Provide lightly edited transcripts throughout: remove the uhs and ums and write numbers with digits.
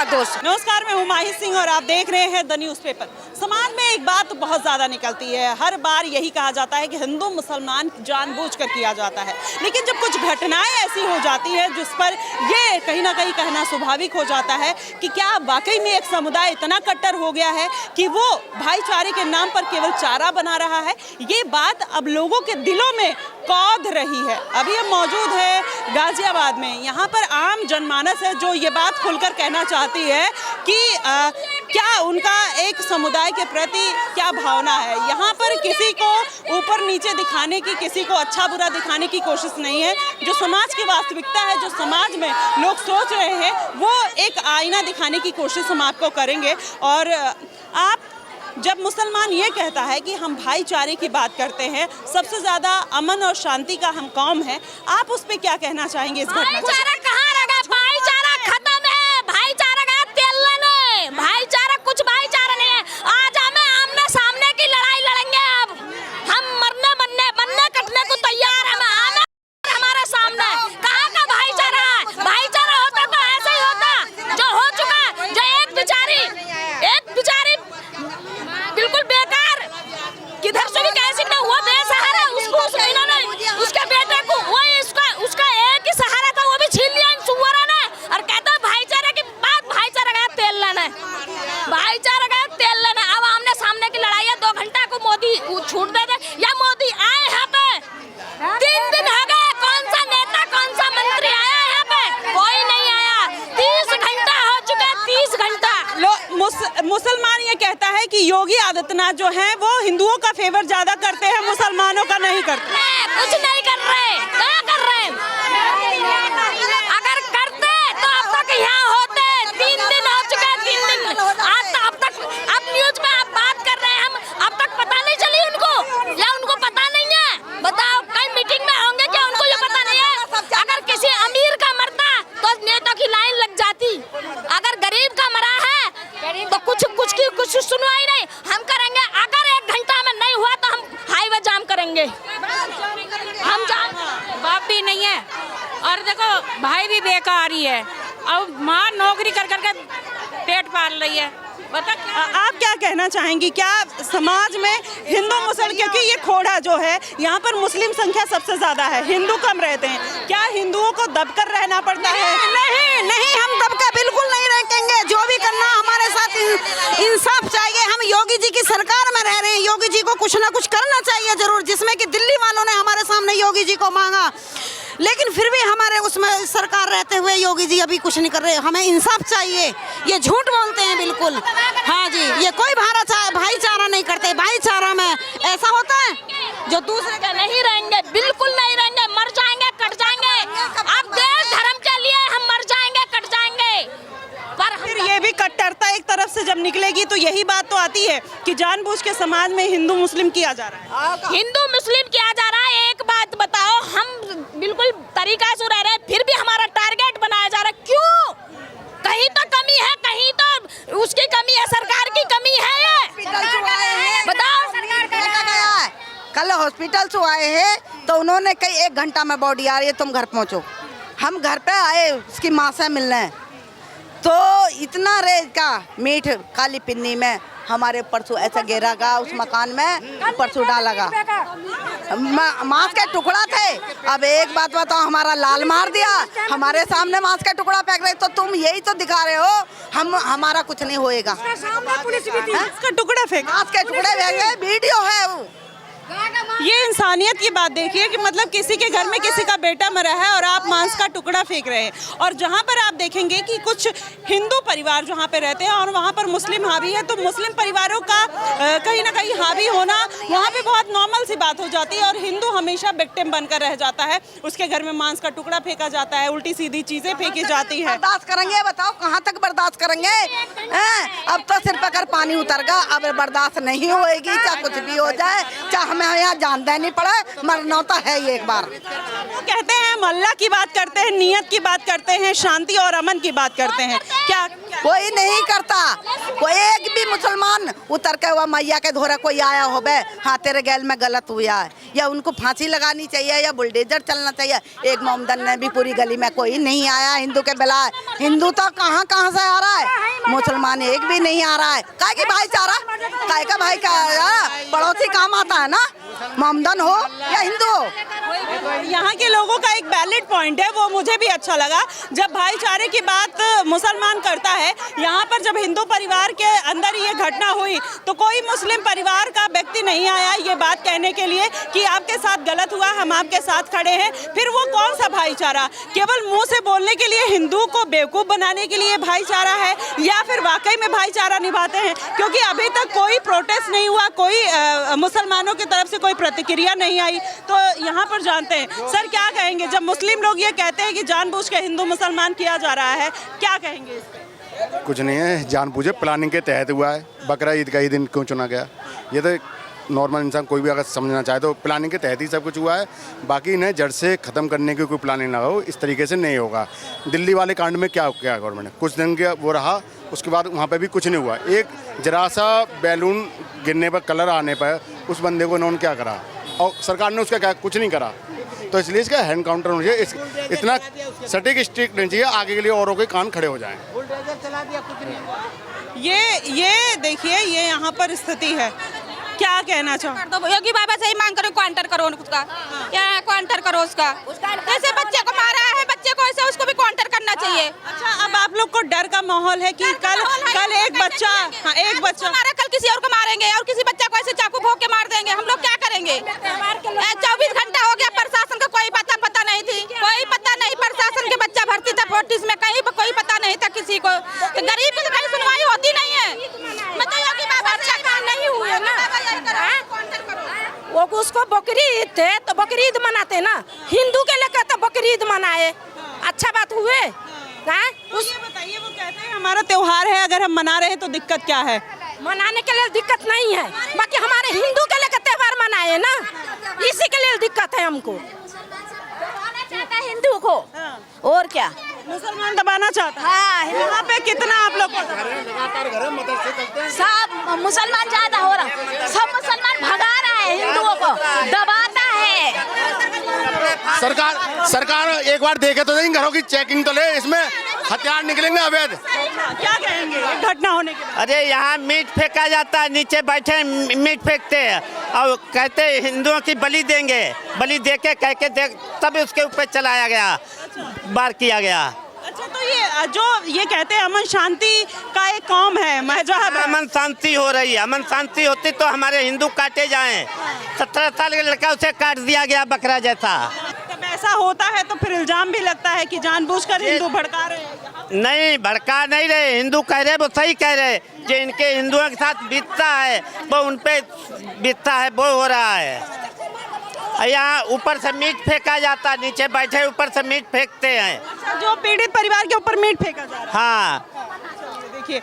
का दोष। नमस्कार, मैं हूं माही सिंह और आप देख रहे हैं द न्यूज़पेपर। समाज में एक बात बहुत ज़्यादा निकलती है, हर बार यही कहा जाता है कि हिंदू मुसलमान जानबूझकर किया जाता है, लेकिन जब कुछ घटनाएं ऐसी हो जाती है जिस पर ये कहीं ना कहीं कहना स्वाभाविक हो जाता है कि क्या वाकई में एक समुदाय इतना कट्टर हो गया है कि वो भाईचारे के नाम पर केवल चारा बना रहा है, ये बात अब लोगों के दिलों में कौंध रही है। अभी हम मौजूद है गाजियाबाद में, यहाँ पर आम जनमानस है जो ये बात खुलकर कहना चाहती है कि क्या उनका एक समुदाय के प्रति क्या भावना है। यहाँ पर किसी को ऊपर नीचे दिखाने की, किसी को अच्छा बुरा दिखाने की कोशिश नहीं है। जो समाज की वास्तविकता है, जो समाज में लोग सोच रहे हैं, वो एक आईना दिखाने की कोशिश हम आपको करेंगे। और आप जब मुसलमान ये कहता है कि हम भाईचारे की बात करते हैं, सबसे ज़्यादा अमन और शांति का हम कौम है, आप उस पर क्या कहना चाहेंगे? इस घटना भाईचारा कहाँ रहा? भाईचारा खत्म है, भाईचारा का तेल नहीं, भाईचारा कुछ भाईचारा नहीं है। आज हमें आमने सामने की लड़ाई लड़ेंगे, अब हम मरने बनने कटने को तैयार है। हमारे सामने कहाँ का भाईचारा है? भाईचारा होता तो ऐसा ही होता जो हो चुका, जो एक बेचारी बिल्कुल बेकार, किधर से भी कैसे ना वो बेसहारा, उसको उसके बेटे को वो उसका एक ही सहारा था, वो भी छीन लिया इन सुअरों ने। और कहता भाईचारे की बात, भाईचारा का तेल लेना, भाईचारा का तेल लेना। अब आमने सामने की लड़ाई है, 2 घंटा को मोदी छूट दे दे या मोदी आए यहाँ पे 3 दिन हो गए, कौन सा नेता कौन सा मंत्री आया यहाँ पे? कोई नहीं आया। 30 घंटा हो चुका, 30 घंटा। मुसलमान ये कहता है कि योगी आदित्यनाथ जो हैं वो हिंदुओं का फेवर ज्यादा करते हैं, मुसलमानों का नहीं करते। कुछ नहीं कर रहे, क्या कर रहे? अगर करते तो अब तक यहाँ होते। 3 दिन हो चुके, 3 दिन आज अब तक अब न्यूज में आप बात कर रहे हैं, हम अब तक पता नहीं चली उनको, या उनको पता नहीं है? बताओ, कई मीटिंग में होंगे क्या उनको ये पता नहीं है? अगर किसी अमीर का मरता तो नेता की लाइन लग जाती, अगर गरीब का मरा है तो कुछ सुनवाई नहीं। हम करेंगे, अगर 1 घंटा में नहीं हुआ तो हम हाईवे जाम करेंगे। हम बाप भी नहीं है और देखो भाई भी बेकार ही है, अब माँ नौकरी कर करके पेट पाल रही है। बता आप क्या कहना चाहेंगी? क्या समाज में हिंदू मुसलमान, क्योंकि ये खोड़ा जो है यहाँ पर मुस्लिम संख्या सबसे ज्यादा है, हिंदू कम रहते हैं, क्या हिंदुओं को दबकर रहना पड़ता है? नहीं, हम दबकर बिल्कुल नहीं रहेंगे। जो भी करना हमारे साथ इंसाफ चाहिए। हम योगी जी की सरकार में रह रहे हैं, योगी जी को कुछ ना कुछ करना चाहिए जरूर, जिसमें कि दिल्ली वालों ने हमारे सामने योगी जी को मांगा, लेकिन फिर भी हमारे उसमें सरकार रहते हुए योगी जी अभी कुछ नहीं कर रहे। हमें इंसाफ चाहिए। ये झूठ बोलते हैं बिल्कुल। हाँ जी, ये कोई भाईचारा नहीं करते। भाईचारा में ऐसा होता है जो दूसरे का नहीं रहेंगे, बिल्कुल नहीं रहेंगे, मर जाएंगे, कट जाएंगे। अब देश धर्म के लिए हम मर जाएंगे, कट जाएंगे। पर फिर ये भी कट्टरता एक तरफ से जब निकलेगी तो यही बात तो आती है कि जानबूझ के समाज में हिंदू मुस्लिम किया जा रहा है। हिंदू मुस्लिम किया जा रहा है। एक बात बताओ, हम बिल्कुल तरीका से रह रहे हैं, फिर भी हमारा टारगेट बनाया जा रहा है। क्यों? कहीं तो कमी है, कहीं तो उसकी कमी है, सरकार की कमी है। ये बताओ, सरकार गया है। कल हॉस्पिटल से आए हैं तो उन्होंने कही 1 घंटा में बॉडी आ रही है, तुम घर पहुँचो। हम घर पे आए उसकी माँ से मिलने, तो इतना रेज का मीठ काली पिन्नी में हमारे परसों ऐसा गिरा गा, उस मकान में परसों डाला। मांस के टुकड़ा थे। अब एक बात बताओ, हमारा लाल मार दिया, हमारे सामने मांस का टुकड़ा फेंक रहे, तो तुम यही तो दिखा रहे हो हमारा कुछ नहीं होएगा। मांस का टुकड़ा फेंक, मांस के टुकड़े फेंक, वीडियो है वो। ये इंसानियत की बात देखिए कि मतलब किसी के घर में किसी का बेटा मरा है और आप मांस का टुकड़ा फेंक रहे हैं। और जहाँ पर आप देखेंगे कि कुछ हिंदू परिवार जहाँ पे रहते हैं और वहाँ पर मुस्लिम हावी है, तो मुस्लिम परिवारों का कहीं ना कहीं हावी होना वहाँ पे बहुत नॉर्मल सी बात हो जाती है और हिंदू हमेशा विक्टिम बनकर रह जाता है। उसके घर में मांस का टुकड़ा फेंका जाता है, उल्टी सीधी चीजें फेंकी जाती है। बर्दाश्त करेंगे? बताओ कहाँ तक बर्दाश्त करेंगे? अब तो सिर पर पानी उतर गया, अब बर्दाश्त नहीं होएगी, चाहे कुछ भी हो जाए, चाहे हमें यहाँ जान देनी पड़े, मरना तो है ही एक बार। वो कहते हैं हम अल्लाह की बात करते हैं, नियत की बात करते हैं, शांति और अमन की बात करते हैं, क्या कोई नहीं करता। कोई एक भी मुसलमान उतर के हुआ मैया के धोरा कोई आया हो बे, हाँ तेरे गैल में गलत हुआ है, या उनको फांसी लगानी चाहिए या बुलडोजर चलना चाहिए। एक मोमदन ने भी पूरी गली में कोई नहीं आया हिंदू के बिला। हिंदू तो कहाँ कहाँ से आ रहा है, मुसलमान एक भी नहीं आ रहा है। काहे की भाईचारा, काहे का भाई का पड़ोसी काम आता है ना, मोमदन हो या हिंदू हो। यहाँ के लोगों का एक वैलिड पॉइंट है, वो मुझे भी अच्छा लगा। जब भाईचारे की बात मुसलमान करता है, यहाँ पर जब हिंदू परिवार के अंदर ये घटना हुई तो कोई मुस्लिम परिवार का व्यक्ति नहीं आया ये बात कहने के लिए कि आपके साथ गलत हुआ, हम आपके साथ खड़े हैं। फिर वो कौन सा भाईचारा, केवल मुंह से बोलने के लिए, हिंदू को बेवकूफ़ बनाने के लिए भाईचारा है, या फिर वाकई में भाईचारा निभाते हैं? क्योंकि अभी तक कोई प्रोटेस्ट नहीं हुआ, कोई मुसलमानों की तरफ से कोई प्रतिक्रिया नहीं आई। तो यहाँ पर जानते हैं सर क्या कहेंगे, जब मुस्लिम लोग ये कहते हैं कि जानबूझ के हिंदू मुसलमान किया जा रहा है, क्या कहेंगे इस पे? कुछ नहीं है, जानबूझे प्लानिंग के तहत हुआ है। बकरा ईद का ही दिन क्यों चुना गया, ये तो नॉर्मल इंसान कोई भी अगर समझना चाहे तो प्लानिंग के तहत ही सब कुछ हुआ है। बाकी इन्हें जड़ से ख़त्म करने की कोई प्लानिंग ना हो, इस तरीके से नहीं होगा। दिल्ली वाले कांड में क्या किया गवर्नमेंट ने, कुछ दिन के वो रहा, उसके बाद वहाँ पे भी कुछ नहीं हुआ। एक जरा सा बैलून गिरने पर, कलर आने पर उस बंदे को इन्होंने क्या करा, और सरकार ने उसका क्या कुछ नहीं करा। तो इसलिए इसका हैंड काउंटर होना चाहिए, इतना सटीक स्ट्रिक्ट नहीं चाहिए, आगे के लिए औरों के कान खड़े हो जाएं। ये देखिए, ये यहाँ पर स्थिति है, क्या कहना चाहो? योगी बाबा से ही मांग करो, काउंटर करो उसका, क्या काउंटर करो उसका। जैसे बच्चे को मारा है, बच्चे को ऐसे उसको भी काउंटर करना चाहिए। अच्छा, अब आप लोग को डर का माहौल है कि कल एक बच्चा, हाँ एक बच्चा मारा, कल किसी और को मारेंगे, और किसी बच्चे को ऐसे चाकू भोंक के मार देंगे, हम लोग क्या करेंगे? 24 घंटा हो गया, प्रशासन का कोई पता नहीं थी, कोई पता नहीं। प्रशासन के बच्चा भर्ती था फोर्टिस में, कहीं कोई पता नहीं था किसी को। गरीब की तो कहीं सुनवाई होती नहीं है। मतलब योगी बाबा नहीं हुए ना, वो उसको बकरी ईद थे तो बकरी ईद मनाते ना, हिंदू के लेकर तो बकरी ईद मनाए, अच्छा बात हुए। ये बताइए, वो कहते हैं हमारा त्योहार है, अगर हम मना रहे हैं तो दिक्कत क्या है? मनाने के लिए दिक्कत नहीं है, बाकी हमारे हिंदू के लेकर त्योहार मनाए ना, इसी के लिए दिक्कत है हमको। हिंदू को और क्या मुसलमान दबाना चाहता है। हाँ, यहाँ पे कितना आप लोग को सब मुसलमान ज्यादा हो रहा, सब मुसलमान भगा रहा है, हिंदुओं को दबाता है। सरकार एक बार देखे तो नहीं, घरों की चेकिंग तो ले, इसमें हथियार निकलेंगे अवैध। क्या कहेंगे घटना होने के बाद? अरे यहाँ मीट फेंका जाता है, नीचे बैठे मीट फेंकते हैं और कहते हैं हिंदुओं की बलि देंगे, बलि दे के कह के तब उसके ऊपर चलाया गया, बार किया गया। अच्छा, तो ये कहते हैं अमन शांति का एक कौम है, मजहब है। अमन शांति हो रही है, अमन शांति होती तो हमारे हिंदू काटे जाएं। 17 साल का लड़का उसे काट दिया गया बकरा जैसा। जब ऐसा होता है तो फिर इल्जाम भी लगता है कि जानबूझकर हिंदू भड़का रहे हैं। नहीं, भड़का नहीं रहे, हिंदू कह रहे वो सही कह रहे, जो इनके हिंदुओं के साथ बीतता है वो उन पे बीतता है, वो हो रहा है। यहाँ ऊपर से मीट फेंका जाता, नीचे बैठे ऊपर से मीट फेंकते हैं। जो पीड़ित परिवार के ऊपर मीट फेंका जा रहा है। हाँ, देखिए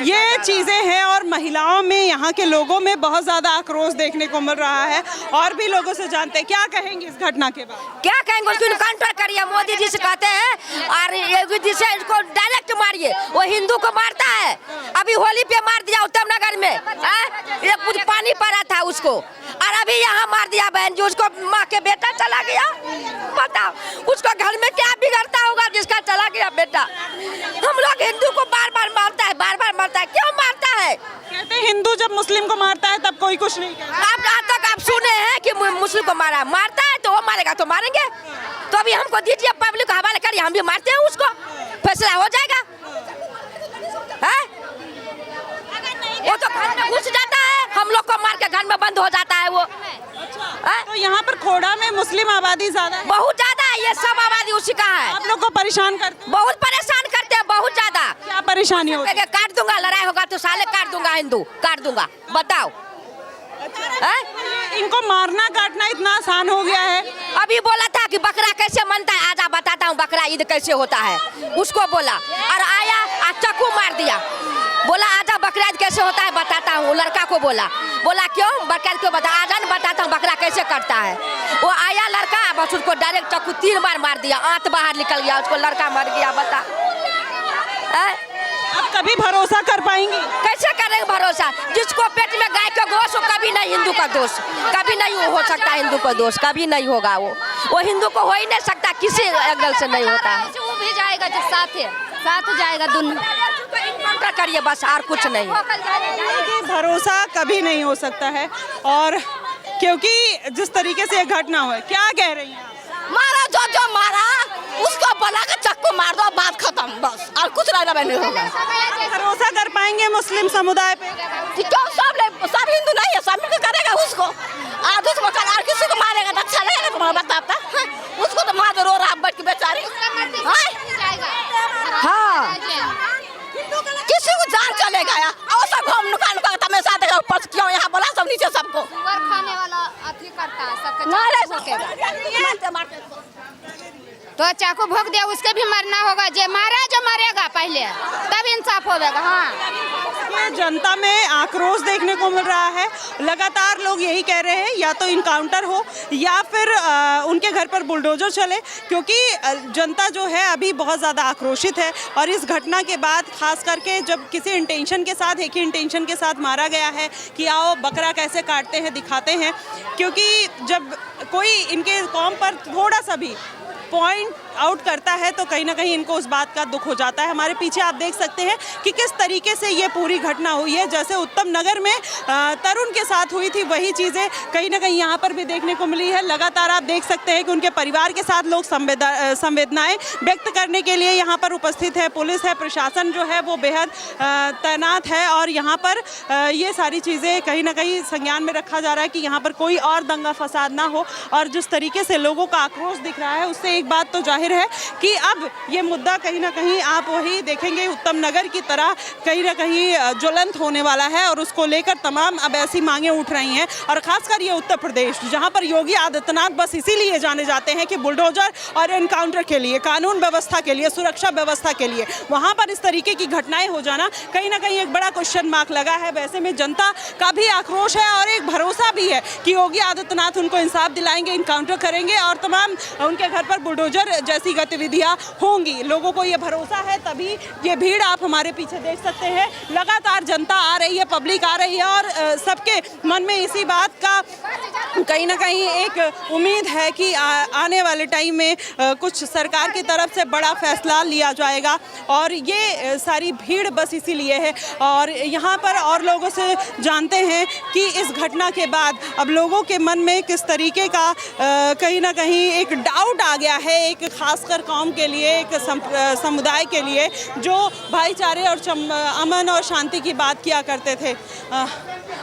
ये चीज़ें हैं, और महिलाओं में, यहाँ के लोगों में बहुत ज़्यादा आक्रोश देखने को मिल रहा है। और भी लोगों से जानते हैं क्या कहेंगे इस घटना के बाद। क्या कहेंगे, उसको काउंटर करिए, मोदी जी से कहते हैं, और योगी जी से इसको डायरेक्ट मारिए। वो हिंदू को मारता है, अभी होली पे मार दिया उत्तम नगर में, एक कुछ पानी पड़ा था उसको, और अभी यहाँ मार दिया बहन जी, उसको माँ के बेटा चला गया। बताओ उसको घर में क्या बिगड़ता होगा जिसका चला गया बेटा। हम लोग हिंदू को बार बार मारता है, बार बार मारता है, क्यों मारता है? कहते हैं हिंदू जब मुस्लिम को मारता है तब कोई कुछ नहीं कहता। आप आज तक आप सुने हैं कि मुस्लिम को मारता है तो वो मारेगा तो मारेंगे। तो अभी हमको दीजिए, पब्लिक को हवाले करिए, हम भी मारते हैं उसको, फैसला हो जाएगा। है वो तो घर में घुस जाता है, हम लोग को मार के घर में बंद हो जाता है वो। तो यहाँ पर खोड़ा में मुस्लिम आबादी ज्यादा है? बहुत ज्यादा है, ये सब आबादी उसी का है। आप लोग को परेशान करते हैं? बहुत परेशान करते हैं, बहुत ज्यादा। क्या परेशानी होती है? काट दूंगा, लड़ाई होगा तो साले काट दूंगा, हिंदू काट दूंगा। बताओ इनको मारना काटना इतना आसान हो गया है। अभी बोला था कि बकरा कैसे मनता है, आजा बताता हूँ बकरा ईद कैसे होता है, उसको बोला और आया और चाकू मार दिया। बोला आजा बकरा ईद कैसे होता है बताता हूँ, लड़का को बोला क्यों बकरा ईद क्यों बता, आजा न बताता हूँ बकरा कैसे करता है। वो आया लड़का, बस उसको डायरेक्ट चाकू 3 बार मार दिया, आंत बाहर निकल गया, उसको लड़का मर गया। बता अब कभी भरोसा कर पाएंगी? कैसे करेंगे भरोसा? जिसको पेट में गाय का गोश हो, कभी नहीं हिंदू का दोष, कभी नहीं हो सकता हिंदू का दोष, कभी नहीं होगा। वो हिंदू को हो ही नहीं सकता, किसी एंगल से नहीं होता है। वो भी जाएगा जो साथ जाएगा दोनों करिए बस, और कुछ नहीं। कि भरोसा कभी नहीं हो सकता है, और क्योंकि जिस तरीके से ये घटना हुई, क्या कह रही हैं? मारा जो मारा उसको बोला कि चक्कू मार दो, बात खत्म, बस और कुछ नहीं होगा। भरोसा कर पाएंगे मुस्लिम समुदाय पे? क्यों सब हिंदू नहीं है, सब मिलकर करेगा उसको, आज उसको और किसी को मारेगा तो अच्छा लगेगा तुम्हारा बताता? उसको तो मार रो रहा बैठ के बेचारी। हाँ किसी को जान चलेगा या और सब घूम नुकान का हमेशा देखा ऊपर क्यों यहाँ बोला सब नीचे सबको खाने वाला अथी करता है सबके तो चाकू भोग दिया, उसके भी मरना होगा, जो मारा जो मरेगा पहले, तब इंसाफ होगा। हाँ, ये जनता में आक्रोश देखने को मिल रहा है। लगातार लोग यही कह रहे हैं या तो इनकाउंटर हो या फिर उनके घर पर बुलडोजर चले, क्योंकि जनता जो है अभी बहुत ज़्यादा आक्रोशित है। और इस घटना के बाद खास करके जब किसी इंटेंशन के साथ, एक ही इंटेंशन के साथ मारा गया है कि आओ बकरा कैसे काटते हैं दिखाते हैं, क्योंकि जब कोई इनके कौम पर थोड़ा सा भी पॉइंट आउट करता है तो कहीं ना कहीं इनको उस बात का दुख हो जाता है। हमारे पीछे आप देख सकते हैं कि किस तरीके से ये पूरी घटना हुई है। जैसे उत्तम नगर में तरुण के साथ हुई थी, वही चीज़ें कहीं ना कहीं यहाँ पर भी देखने को मिली है। लगातार आप देख सकते हैं कि उनके परिवार के साथ लोग संवेदनाएं व्यक्त करने के लिए यहाँ पर उपस्थित है। पुलिस है, प्रशासन जो है वो बेहद तैनात है और यहाँ पर ये सारी चीज़ें कहीं ना कहीं संज्ञान में रखा जा रहा है कि यहाँ पर कोई और दंगा फसाद ना हो। और जिस तरीके से लोगों का आक्रोश दिख रहा है उससे एक बात तो जाहिर है कि अब ये मुद्दा कहीं ना कहीं आप वही देखेंगे उत्तम नगर की तरह कहीं ना कहीं ज्वलंत होने वाला है और उसको लेकर तमाम अब ऐसी मांगें उठ रही हैं। और खासकर ये उत्तर प्रदेश जहां पर योगी आदित्यनाथ बस इसीलिए जाने जाते हैं कि बुलडोजर और एनकाउंटर के लिए, कानून व्यवस्था के लिए, सुरक्षा व्यवस्था के लिए, वहां पर इस तरीके की घटनाएं हो जाना कहीं ना कहीं एक बड़ा क्वेश्चन मार्क लगा है। वैसे में जनता का भी आक्रोश है और एक भरोसा भी है कि योगी आदित्यनाथ उनको इंसाफ दिलाएंगे, इनकाउंटर करेंगे और तमाम उनके घर पर बुलडोजर जैसी गतिविधियां होंगी। लोगों को ये भरोसा है, तभी ये भीड़ आप हमारे पीछे देख सकते हैं। लगातार जनता आ रही है, पब्लिक आ रही है और सबके मन में इसी बात का कहीं ना कहीं एक उम्मीद है कि आने वाले टाइम में कुछ सरकार की तरफ से बड़ा फैसला लिया जाएगा। और ये सारी भीड़ बस इसीलिए है। और यहाँ पर और लोगों से जानते हैं कि इस घटना के बाद अब लोगों के मन में किस तरीके का कहीं ना कहीं एक डाउट आ गया है, एक खासकर कौम के लिए, एक समुदाय के लिए जो भाईचारे और अमन और शांति की बात किया करते थे।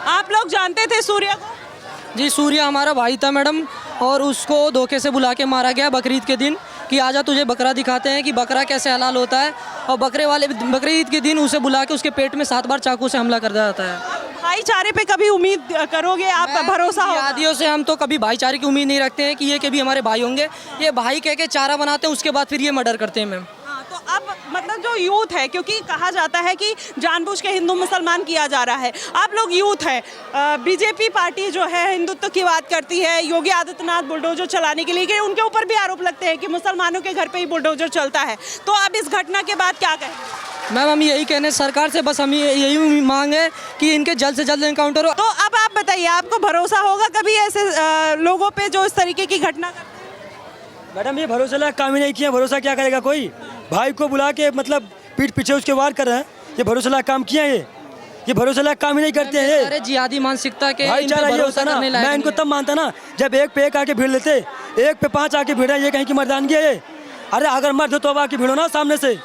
आप लोग जानते थे सूर्य को? जी, सूर्य हमारा भाई था मैडम, और उसको धोखे से बुला के मारा गया बकरीद के दिन कि आजा तुझे बकरा दिखाते हैं कि बकरा कैसे हलाल होता है। और बकरीद के दिन उसे बुला के उसके पेट में 7 बार चाकू से हमला कर दिया जाता है। भाईचारे पे कभी उम्मीद करोगे आप? भरोसा हो? शादियों से हम तो कभी भाईचारे की उम्मीद नहीं रखते हैं कि ये कभी हमारे भाई होंगे। ये भाई कह के चारा बनाते हैं, उसके बाद फिर ये मर्डर करते हैं मैम। तो अब मतलब जो यूथ है, क्योंकि कहा जाता है कि जानबूझ के हिंदू मुसलमान किया जा रहा है, आप लोग यूथ है, बीजेपी पार्टी जो है हिंदुत्व की बात करती है, योगी आदित्यनाथ बुलडोजर चलाने के लिए, उनके ऊपर भी आरोप लगते हैं कि मुसलमानों के घर पे ही बुलडोजर चलता है। तो अब इस घटना के बाद क्या कहें? मैम हम यही कहने सरकार से, बस हम यही मांग है कि इनके जल्द से जल्द एनकाउंटर हो। तो अब आप बताइए, आपको भरोसा होगा कभी ऐसे लोगों पे जो इस तरीके की घटना करते हैं? मैडम ये भरोसा लायक काम ही नहीं किया, भरोसा क्या करेगा कोई? भाई को बुला के मतलब पीठ पीछे उसके वार कर रहे हैं, ये भरोसा लायक काम किया है? ये भरोसा लायक काम ही नहीं करते हैं। अरे जिहादी मानसिकता के भाईचारा ये होता ना, मैं इनको तब मानता ना जब एक पे एक आके भीड़ लेते, एक पे 5 आके भीड़, ये कहीं की मर्दानगी है ये? अरे अगर मर्द हो तो अब आके भिड़ो ना सामने से।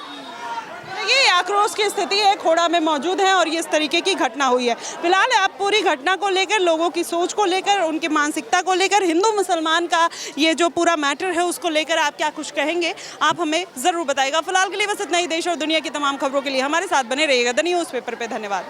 ये आक्रोश की स्थिति है, खोड़ा में मौजूद है और ये इस तरीके की घटना हुई है। फिलहाल आप पूरी घटना को लेकर, लोगों की सोच को लेकर, उनकी मानसिकता को लेकर, हिंदू मुसलमान का ये जो पूरा मैटर है उसको लेकर आप क्या कुछ कहेंगे, आप हमें ज़रूर बताइएगा। फिलहाल के लिए बस इतना ही। देश और दुनिया की तमाम खबरों के लिए हमारे साथ बने रहिएगा द न्यूज़ पेपर पे। धन्यवाद।